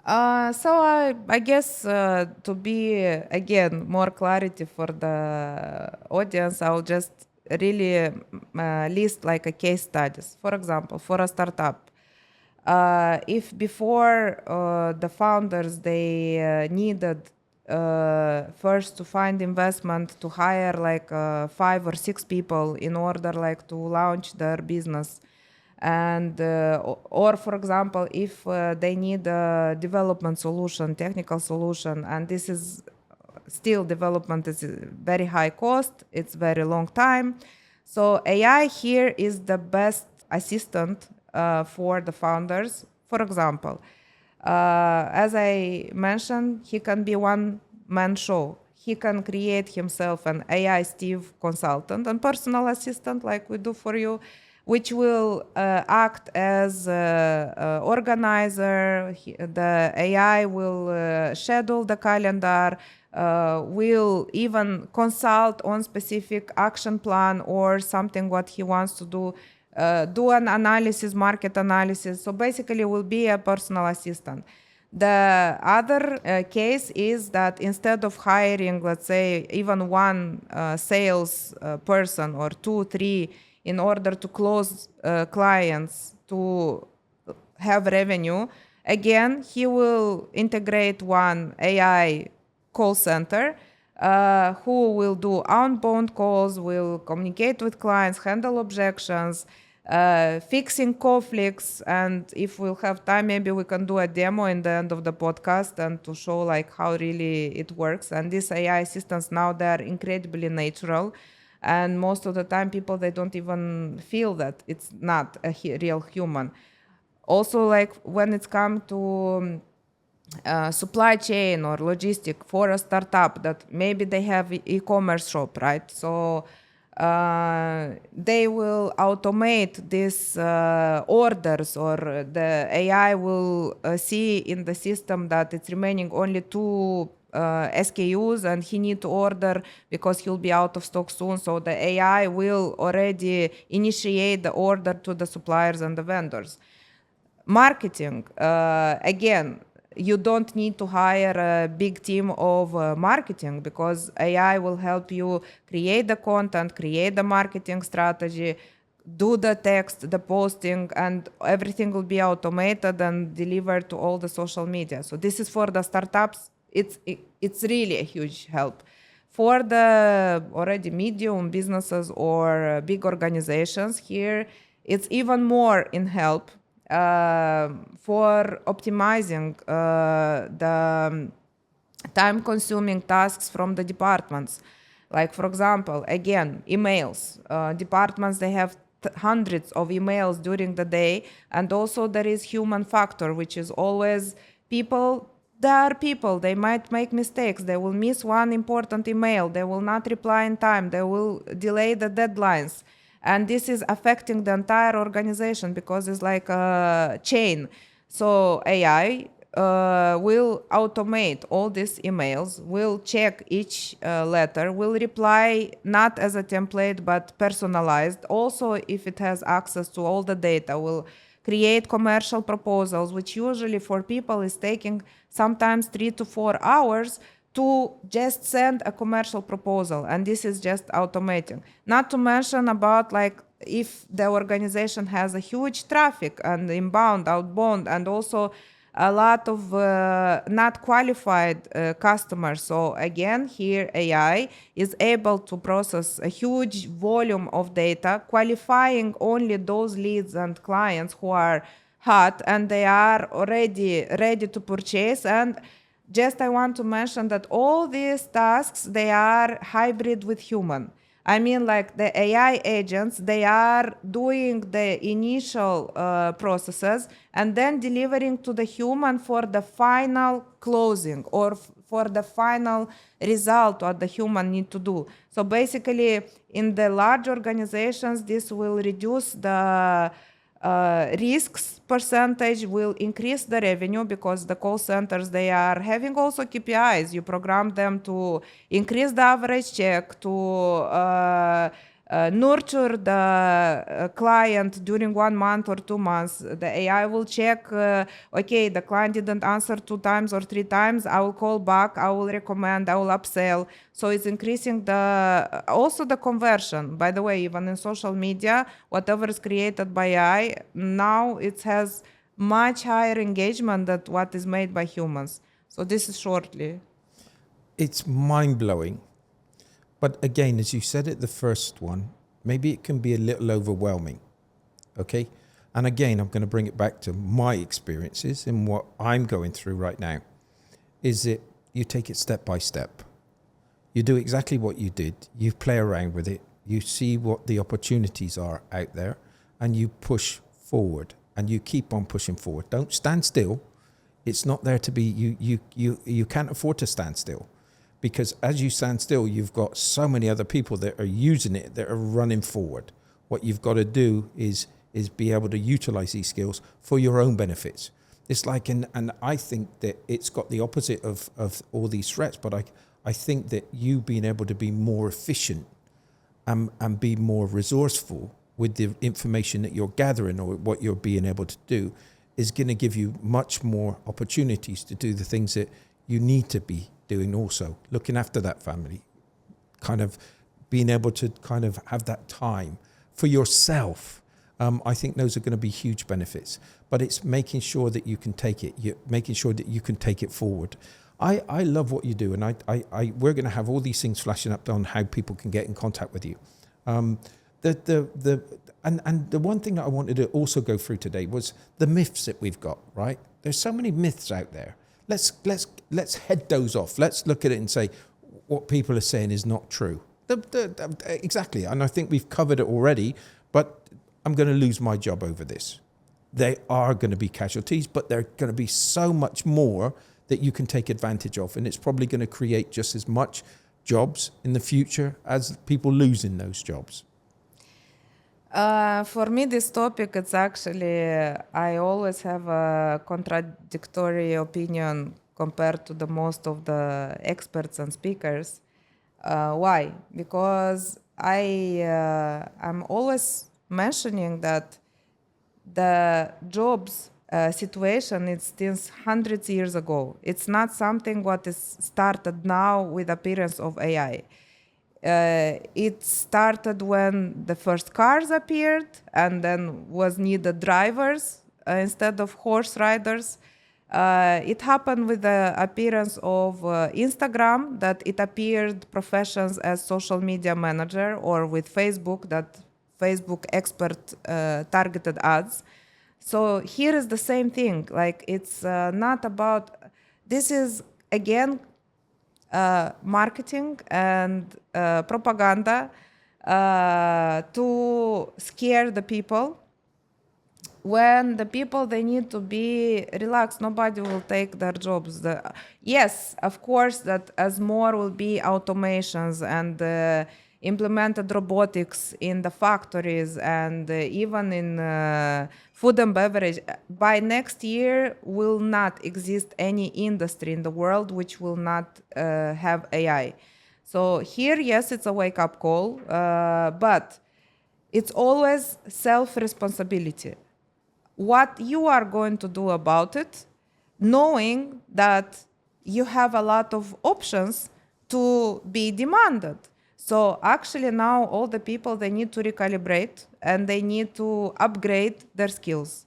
Speaker 2: So I guess to be, again, more clarity for the audience, I'll just really list like a case studies. For example, for a startup, if before the founders, they needed first to find investment to hire like 5 or 6 people in order like to launch their business. And or for example, if they need a development solution, technical solution, and this is still development is very high cost, it's very long time. So AI here is the best assistant for the founders. For example, as I mentioned, he can be one-man show. He can create himself an AI Steve consultant and personal assistant like we do for you, which will act as organizer. The AI will schedule the calendar, will even consult on specific action plan or something what he wants to do an analysis, market analysis. So basically will be a personal assistant. The other case is that instead of hiring, let's say, even one sales person or 2, 3, in order to close clients to have revenue, Again, he will integrate one AI call center who will do outbound calls, will communicate with clients, handle objections, fixing conflicts. And if we'll have time, maybe we can do a demo in the end of the podcast and to show like how really it works. And these AI assistants now, they're incredibly natural. And most of the time people, they don't even feel that it's not a real human. Also, like when it's come to supply chain or logistic for a startup that maybe they have e-commerce shop, right? So they will automate these orders, or the AI will see in the system that it's remaining only two SKUs and he need to order because he'll be out of stock soon. So the AI will already initiate the order to the suppliers and the vendors. Marketing, again, you don't need to hire a big team of marketing because AI will help you create the content, create the marketing strategy, do the text, the posting, and everything will be automated and delivered to all the social media. So this is for the startups. It's really a huge help. For the already medium businesses or big organizations, here it's even more in help for optimizing the time-consuming tasks from the departments. Like, for example, again, emails. Departments, they have hundreds of emails during the day. And also there is human factor, which is always people. There are people, they might make mistakes. They will miss one important email. They will not reply in time. They will delay the deadlines. And this is affecting the entire organization because it's like a chain. So AI will automate all these emails, will check each letter, will reply not as a template but personalized. Also, if it has access to all the data, will create commercial proposals, which usually for people is taking sometimes 3 to 4 hours to just send a commercial proposal. And this is just automating. Not to mention about like if the organization has a huge traffic and inbound, outbound, and also a lot of not qualified customers. So again, here AI is able to process a huge volume of data, qualifying only those leads and clients who are hot and they are already ready to purchase. And just I want to mention that all these tasks, they are hybrid with human. I mean, like the AI agents, they are doing the initial processes and then delivering to the human for the final closing or for the final result what the human need to do. So basically, in the large organizations, this will reduce the risks percentage, will increase the revenue because the call centers, they are having also KPIs. You program them to increase the average check, to nurture the client during 1 month or 2 months. The AI will check, okay, the client didn't answer 2 times or 3 times. I will call back, I will recommend, I will upsell. So it's increasing also the conversion. By the way, even in social media, whatever is created by AI, now it has much higher engagement than what is made by humans. So this is shortly.
Speaker 1: It's mind-blowing. But again, as you said it, the first one, maybe it can be a little overwhelming, okay? And again, I'm going to bring it back to my experiences and what I'm going through right now, is that you take it step by step. You do exactly what you did. You play around with it. You see what the opportunities are out there, and you push forward, and you keep on pushing forward. Don't stand still. It's not there to be, you can't afford to stand still. Because as you stand still, you've got so many other people that are using it, that are running forward. What you've got to do is be able to utilize these skills for your own benefits. It's like, and I think that it's got the opposite of all these threats, but I think that you being able to be more efficient and be more resourceful with the information that you're gathering or what you're being able to do is going to give you much more opportunities to do the things that you need to be doing also, looking after that family, kind of being able to kind of have that time for yourself, I think those are going to be huge benefits. But it's making sure that you can take it, making sure that you can take it forward. I love what you do, and we're going to have all these things flashing up on how people can get in contact with you. And the one thing that I wanted to also go through today was the myths that we've got, right? There's so many myths out there. Let's head those off. Let's look at it and say what people are saying is not true. Exactly, and I think we've covered it already, but I'm going to lose my job over this. There are going to be casualties, but there are going to be so much more that you can take advantage of, and it's probably going to create just as much jobs in the future as people losing those jobs.
Speaker 2: For me, this topic, it's actually, I always have a contradictory opinion compared to the most of the experts and speakers. Why? Because I'm always mentioning that the jobs situation is since hundreds of years ago. It's not something what is started now with appearance of AI. It started when the first cars appeared, and then was needed drivers instead of horse riders. It happened with the appearance of Instagram, that it appeared professions as social media manager, or with Facebook, that Facebook expert targeted ads. So here is the same thing. Like, it's not about, this is again marketing and propaganda to scare the people. When the people, they need to be relaxed, nobody will take their jobs. Yes, of course, that as more will be automations and implemented robotics in the factories and even in food and beverage, by next year will not exist any industry in the world which will not have AI. So here, yes, it's a wake-up call, but it's always self-responsibility. What you are going to do about it, knowing that you have a lot of options to be demanded. So actually now all the people, they need to recalibrate and they need to upgrade their skills.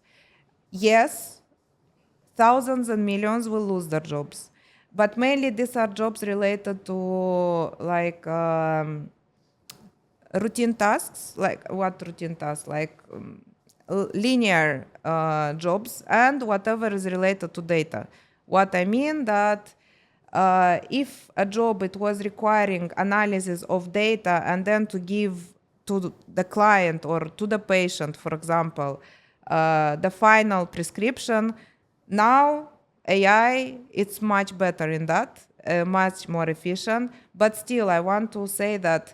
Speaker 2: Yes, thousands and millions will lose their jobs, but mainly these are jobs related to like routine tasks. Like what routine tasks? Like linear jobs and whatever is related to data. What I mean that if a job, it was requiring analysis of data and then to give to the client or to the patient, for example, the final prescription, now AI, it's much better in that, much more efficient. But still, I want to say that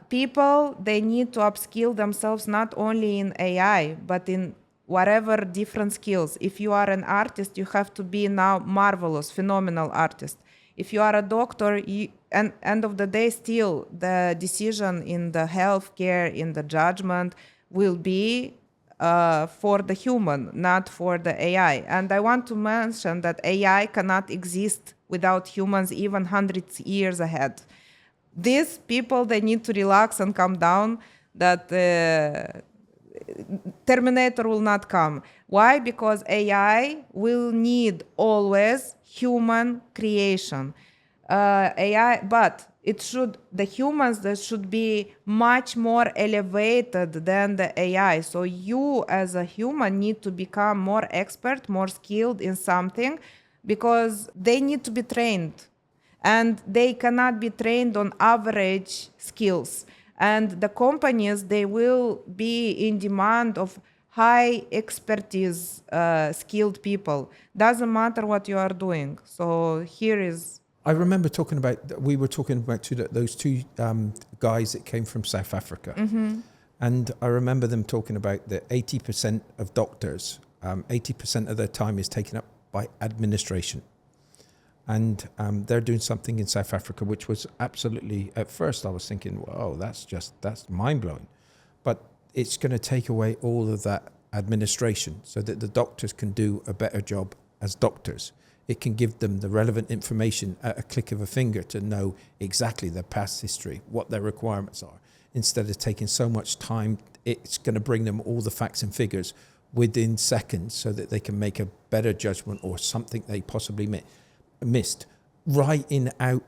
Speaker 2: people, they need to upskill themselves not only in AI, but in whatever different skills. If you are an artist, you have to be now marvelous, phenomenal artist. If you are a doctor, and end of the day, still the decision in the healthcare, in the judgment, will be for the human, not for the AI. And I want to mention that AI cannot exist without humans even hundreds years ahead. These people, they need to relax and calm down, that Terminator will not come. Why? Because AI will need always human creation. AI, but the humans, they should be much more elevated than the AI. So you as a human need to become more expert, more skilled in something, because they need to be trained. And they cannot be trained on average skills. And the companies, they will be in demand of high expertise, skilled people. Doesn't matter what you are doing. So here is...
Speaker 1: I remember we were talking about those two guys that came from South Africa. Mm-hmm. And I remember them talking about that 80% of doctors, 80% of their time is taken up by administration. And they're doing something in South Africa, which was absolutely, at first I was thinking, whoa, that's mind-blowing. But it's going to take away all of that administration so that the doctors can do a better job as doctors. It can give them the relevant information at a click of a finger to know exactly their past history, what their requirements are, instead of taking so much time it's going to bring them all the facts and figures within seconds so that they can make a better judgment or something they possibly missed. Writing out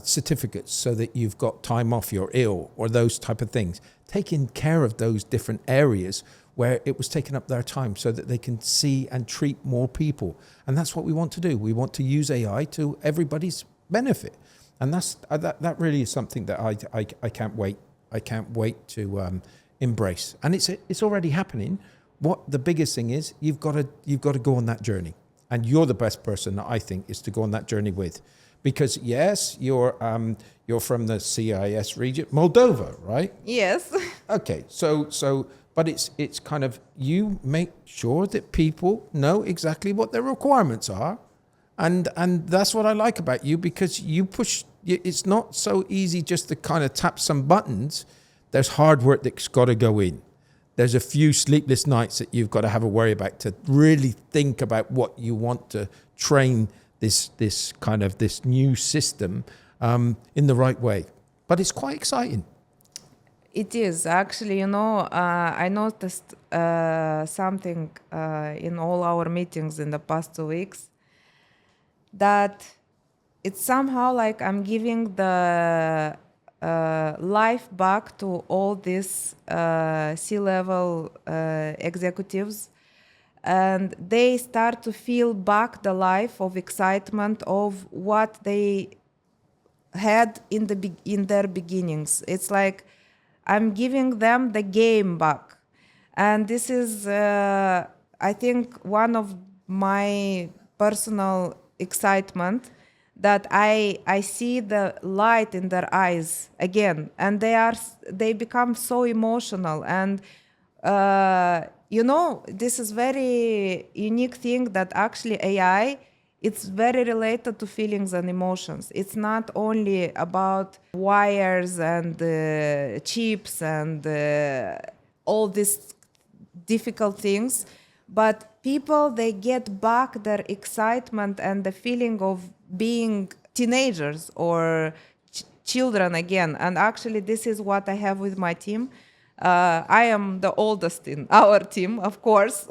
Speaker 1: certificates so that you've got time off, you're ill, or those type of things. Taking care of those different areas where it was taking up their time so that they can see and treat more people. And that's what we want to do. We want to use AI to everybody's benefit. And that really is something that I can't wait. I can't wait to embrace. And it's already happening. What the biggest thing is, you've got to go on that journey. And you're the best person, I think, is to go on that journey with. Because yes, you're from the CIS region, Moldova, right?
Speaker 2: Yes.
Speaker 1: Okay, so but it's kind of, you make sure that people know exactly what their requirements are, and that's what I like about you, because you push. It's not so easy just to kind of tap some buttons. There's hard work that's got to go in. There's a few sleepless nights that you've got to have a worry about to really think about what you want to train this kind of this new system in the right way. But it's quite exciting.
Speaker 2: It is. Actually, I noticed something in all our meetings in the past 2 weeks, that it's somehow like I'm giving the life back to all these C-level executives, and they start to feel back the life of excitement of what they had in their beginnings. It's like I'm giving them the game back, and this is I think one of my personal excitement, that I see the light in their eyes again, and they become so emotional. And this is very unique thing, that actually AI, it's very related to feelings and emotions. It's not only about wires and chips and all these difficult things, but people, they get back their excitement and the feeling of being teenagers or children again. And actually, this is what I have with my team. I am the oldest in our team, of course.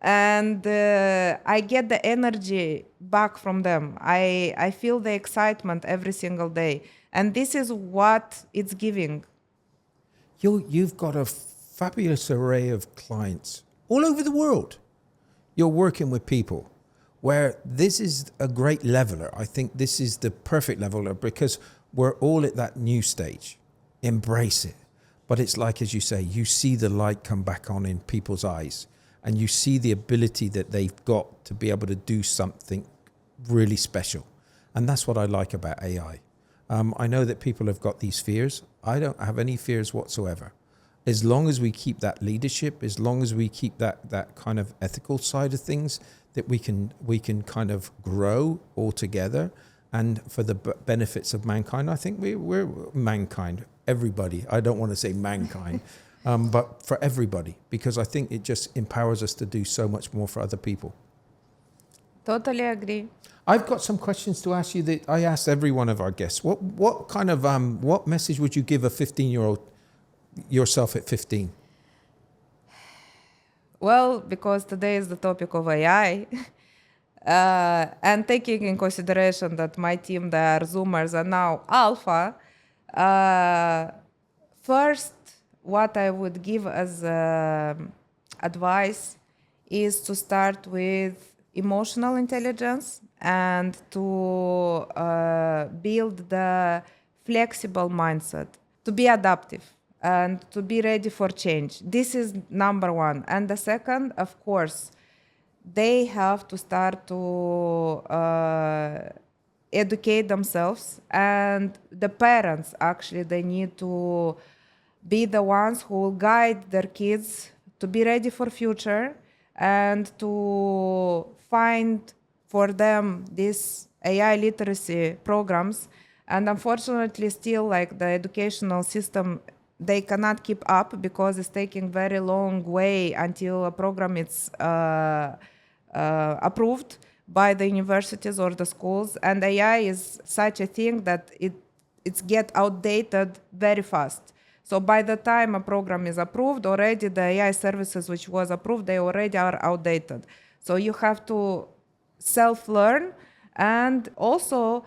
Speaker 2: And I get the energy back from them. I feel the excitement every single day. And this is what it's giving.
Speaker 1: You've got a fabulous array of clients all over the world. You're working with people where this is a great leveler. I think this is the perfect leveler, because we're all at that new stage. Embrace it. But it's like, as you say, you see the light come back on in people's eyes, and you see the ability that they've got to be able to do something really special. And that's what I like about AI. I know that people have got these fears. I don't have any fears whatsoever. As long as we keep that leadership, as long as we keep that kind of ethical side of things, that we can kind of grow all together, and for the benefits of mankind. I think we're mankind, everybody. I don't want to say mankind, but for everybody, because I think it just empowers us to do so much more for other people.
Speaker 2: Totally agree.
Speaker 1: I've got some questions to ask you that I asked every one of our guests. What kind of what message would you give a 15-year-old yourself at 15?
Speaker 2: Well, because today is the topic of AI, and taking in consideration that my team, they are Zoomers and now Alpha, first, what I would give as advice is to start with emotional intelligence and to build the flexible mindset, to be adaptive and to be ready for change. This is number one. And the second, of course, they have to start to educate themselves, and the parents, actually, they need to be the ones who will guide their kids to be ready for future and to find for them these AI literacy programs. And unfortunately, still, like, the educational system, they cannot keep up, because it's taking very long way until a program is approved by the universities or the schools. And AI is such a thing that it's get outdated very fast. So by the time a program is approved, already the AI services which was approved, they already are outdated. So you have to self-learn, and also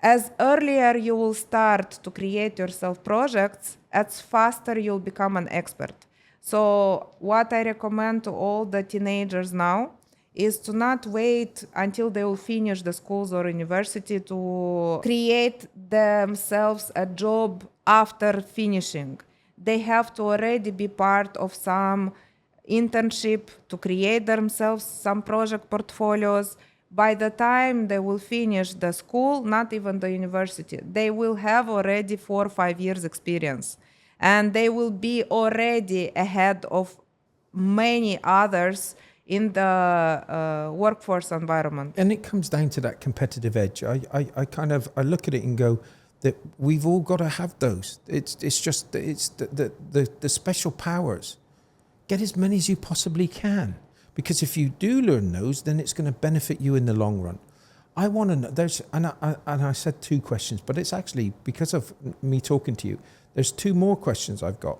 Speaker 2: as earlier you will start to create yourself projects, as faster you'll become an expert. So what I recommend to all the teenagers now is to not wait until they will finish the schools or university to create themselves a job after finishing. They have to already be part of some internship to create themselves some project portfolios. By the time they will finish the school, not even the university, they will have already 4 or 5 years experience, and they will be already ahead of many others in the workforce environment.
Speaker 1: And it comes down to that competitive edge. I look at it and go that we've all got to have those. It's the special powers. Get as many as you possibly can, because if you do learn those, then it's going to benefit you in the long run. I want to know, I said 2 questions, but it's actually because of me talking to you. There's 2 more questions I've got.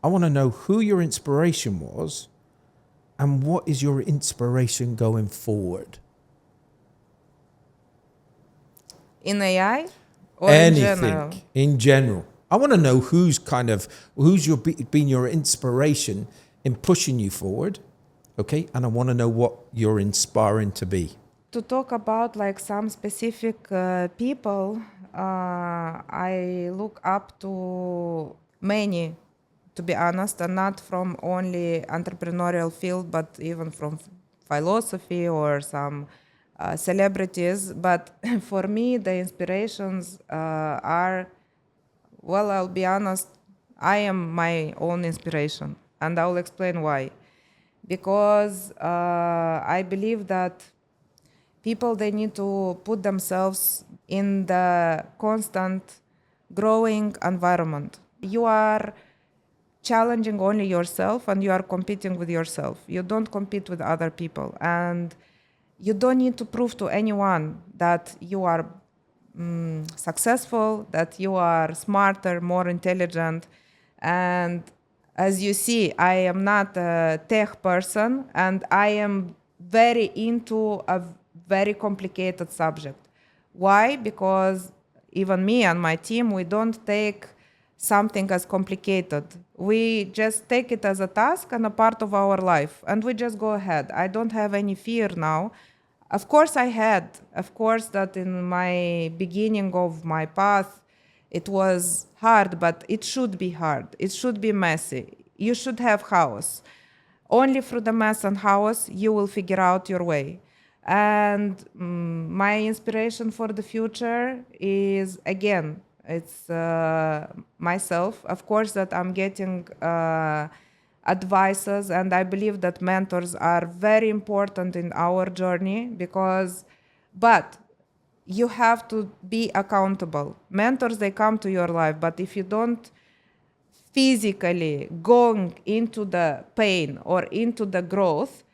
Speaker 1: I want to know who your inspiration was, and what is your inspiration going forward?
Speaker 2: In AI or
Speaker 1: Anything
Speaker 2: in general?
Speaker 1: in general. I want to know who's been your inspiration in pushing you forward, okay? And I want to know what you're inspiring to be.
Speaker 2: To talk about like some specific people, I look up to many, to be honest, and not from only entrepreneurial field, but even from philosophy or some celebrities. But for me, the inspirations are, well, I'll be honest, I am my own inspiration, and I'll explain why. Because I believe that people, they need to put themselves in the constant growing environment. You are challenging only yourself, and you are competing with yourself. You don't compete with other people, and you don't need to prove to anyone that you are successful, that you are smarter, more intelligent. And as you see, I am not a tech person, and I am very into a very complicated subject. Why? Because even me and my team, we don't take something as complicated. We just take it as a task and a part of our life, and we just go ahead. I don't have any fear now. Of course that in my beginning of my path, it was hard, but it should be hard. It should be messy. You should have chaos. Only through the mess and chaos, you will figure out your way. And my inspiration for the future is, again, it's myself. Of course that I'm getting advices, and I believe that mentors are very important in our journey, but you have to be accountable. Mentors, they come to your life, but if you don't physically going into the pain or into the growth,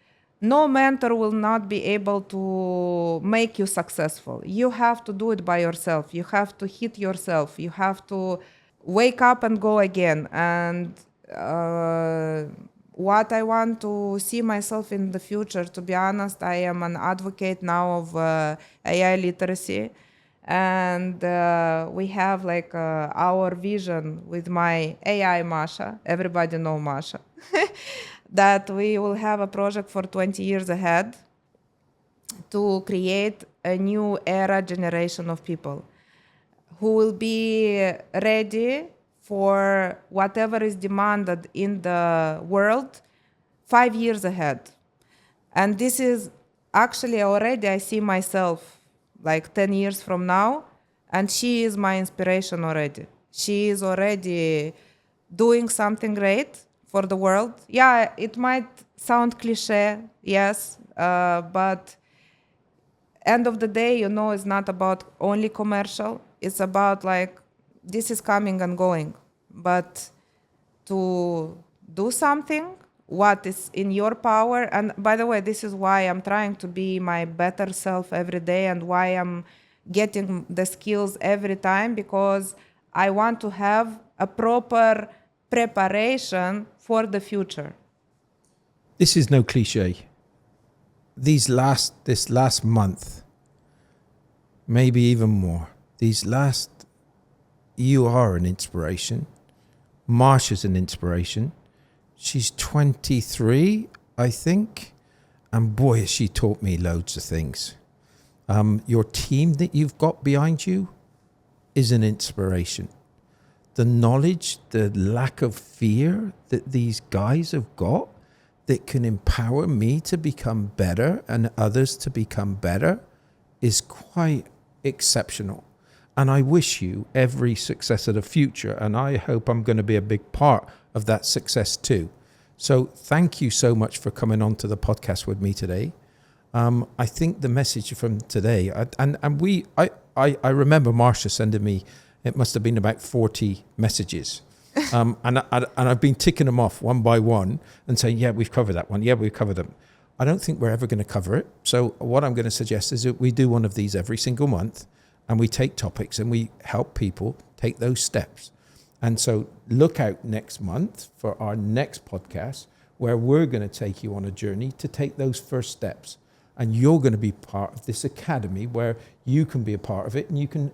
Speaker 2: no mentor will not be able to make you successful. You have to do it by yourself. You have to hit yourself. You have to wake up and go again. And what I want to see myself in the future, to be honest, I am an advocate now of AI literacy. And we have like our vision with my AI Masha. Everybody know Masha. That we will have a project for 20 years ahead to create a new era generation of people who will be ready for whatever is demanded in the world 5 years ahead. And this is actually already, I see myself like 10 years from now, and she is my inspiration already. She is already doing something great for the world. Yeah, it might sound cliche, yes, but end of the day, it's not about only commercial. It's about like, this is coming and going. But to do something, what is in your power, and by the way, this is why I'm trying to be my better self every day, and why I'm getting the skills every time, because I want to have a proper preparation for the future.
Speaker 1: This is no cliche. This last month, maybe even more, you are an inspiration. Marsha's an inspiration. She's 23, I think. And boy, has she taught me loads of things. Your team that you've got behind you is an inspiration. The knowledge, the lack of fear that these guys have got that can empower me to become better and others to become better is quite exceptional. And I wish you every success of the future. And I hope I'm going to be a big part of that success too. So thank you so much for coming on to the podcast with me today. I think the message from today, I remember Marsha sending me, it must have been about 40 messages. And I've been ticking them off one by one and saying, yeah, we've covered that one. Yeah, we've covered them. I don't think we're ever going to cover it. So what I'm going to suggest is that we do one of these every single month and we take topics and we help people take those steps. And so look out next month for our next podcast where we're going to take you on a journey to take those first steps. And you're going to be part of this academy where you can be a part of it and you can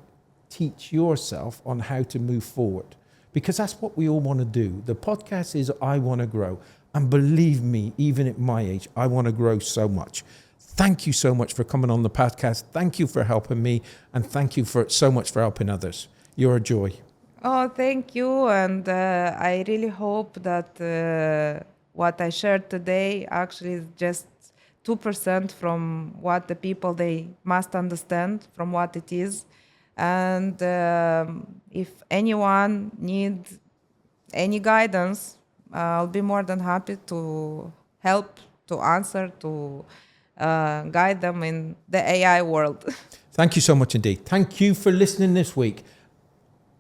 Speaker 1: teach yourself on how to move forward. Because that's what we all want to do. The podcast is I want to grow. And believe me, even at my age, I want to grow so much. Thank you so much for coming on the podcast. Thank you for helping me. And thank you so much for helping others. You're a joy.
Speaker 2: Oh, thank you. And I really hope that what I shared today actually is just 2% from what the people, they must understand from what it is. And if anyone needs any guidance, I'll be more than happy to help, to answer, to guide them in the AI world.
Speaker 1: Thank you so much indeed. Thank you for listening this week.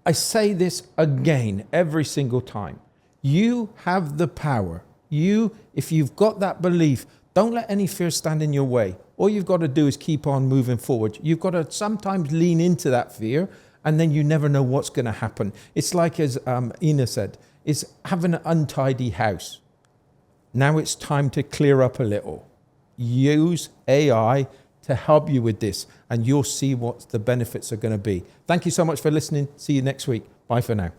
Speaker 1: I say this again every single time. You have the power. If you've got that belief, don't let any fear stand in your way. All you've got to do is keep on moving forward. You've got to sometimes lean into that fear, and then you never know what's going to happen. It's like, as Ina said, it's having an untidy house. Now it's time to clear up a little. Use AI to help you with this, and you'll see what the benefits are going to be. Thank you so much for listening. See you next week. Bye for now.